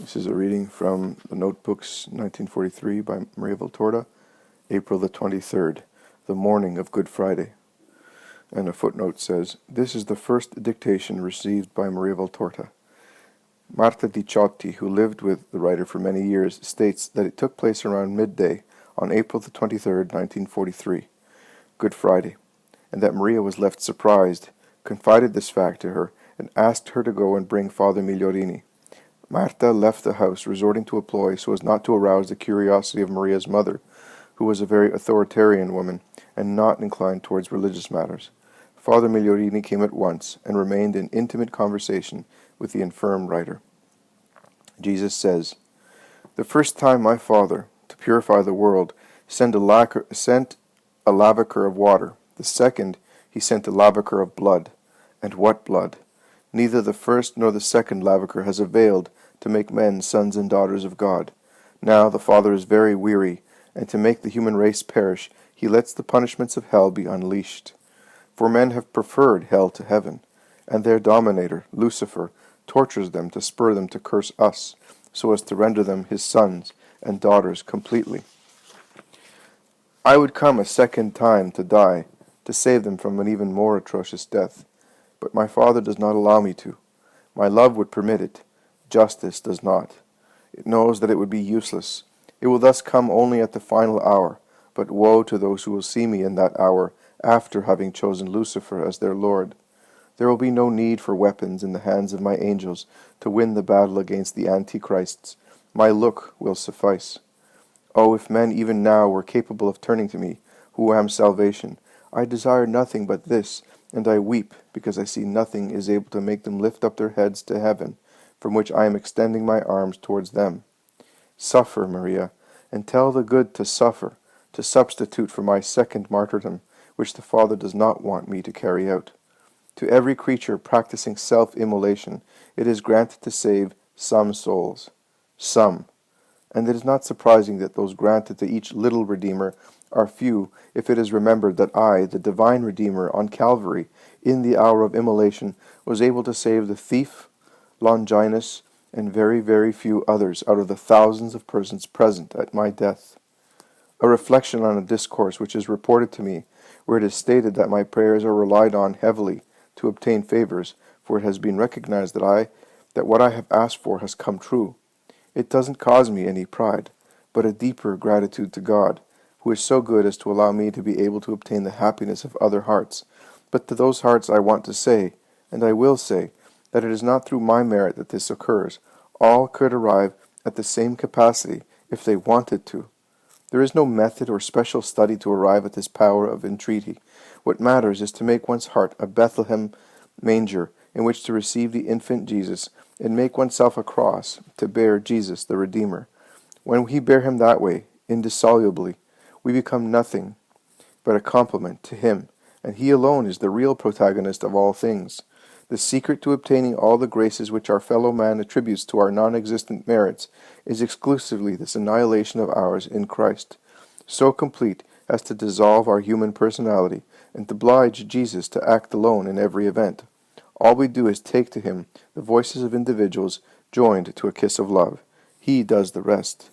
This is a reading from the Notebooks 1943 by Maria Valtorta, April the 23rd, the morning of Good Friday. And a footnote says, this is the first dictation received by Maria Valtorta. Marta Dictation, who lived with the writer for many years, states that it took place around midday on April the 23rd, 1943, Good Friday, and that Maria was left surprised, confided this fact to her, and asked her to go and bring Father Migliorini. Marta left the house, resorting to a ploy so as not to arouse the curiosity of Maria's mother, who was a very authoritarian woman and not inclined towards religious matters. Father Migliorini came at once and remained in intimate conversation with the infirm writer. Jesus says, "The first time my Father, to purify the world, sent a lavicar of water. The second, he sent a lavicar of blood. And what blood? Neither the first nor the second lavicar has availed to make men sons and daughters of God. Now the Father is very weary, and to make the human race perish, he lets the punishments of hell be unleashed. For men have preferred hell to heaven, and their dominator, Lucifer, tortures them to spur them to curse us, so as to render them his sons and daughters completely. I would come a second time to die, to save them from an even more atrocious death. But my Father does not allow me to. My love would permit it. Justice does not. It knows that it would be useless. It will thus come only at the final hour, but woe to those who will see me in that hour after having chosen Lucifer as their Lord. There will be no need for weapons in the hands of my angels to win the battle against the Antichrists. My look will suffice. Oh, if men even now were capable of turning to me, who am salvation, I desire nothing but this, and I weep because I see nothing is able to make them lift up their heads to heaven, from which I am extending my arms towards them. Suffer, Maria, and tell the good to suffer, to substitute for my second martyrdom, which the Father does not want me to carry out. To every creature practicing self-immolation, it is granted to save some souls. Some. And it is not surprising that those granted to each little Redeemer are few, if it is remembered that I, the divine Redeemer, on Calvary, in the hour of immolation, was able to save the thief, Longinus, and very, very few others out of the thousands of persons present at my death. A reflection on a discourse which is reported to me, where it is stated that my prayers are relied on heavily to obtain favors, for it has been recognized that what I have asked for has come true. It doesn't cause me any pride, but a deeper gratitude to God, who is so good as to allow me to be able to obtain the happiness of other hearts. But to those hearts I want to say, and I will say, that it is not through my merit that this occurs. All could arrive at the same capacity if they wanted to. There is no method or special study to arrive at this power of entreaty. What matters is to make one's heart a Bethlehem manger in which to receive the infant Jesus, and make oneself a cross to bear Jesus the Redeemer. When we bear him that way, indissolubly, we become nothing but a complement to him, and he alone is the real protagonist of all things. The secret to obtaining all the graces which our fellow man attributes to our non-existent merits is exclusively this annihilation of ours in Christ, so complete as to dissolve our human personality and to oblige Jesus to act alone in every event. All we do is take to him the voices of individuals joined to a kiss of love. He does the rest.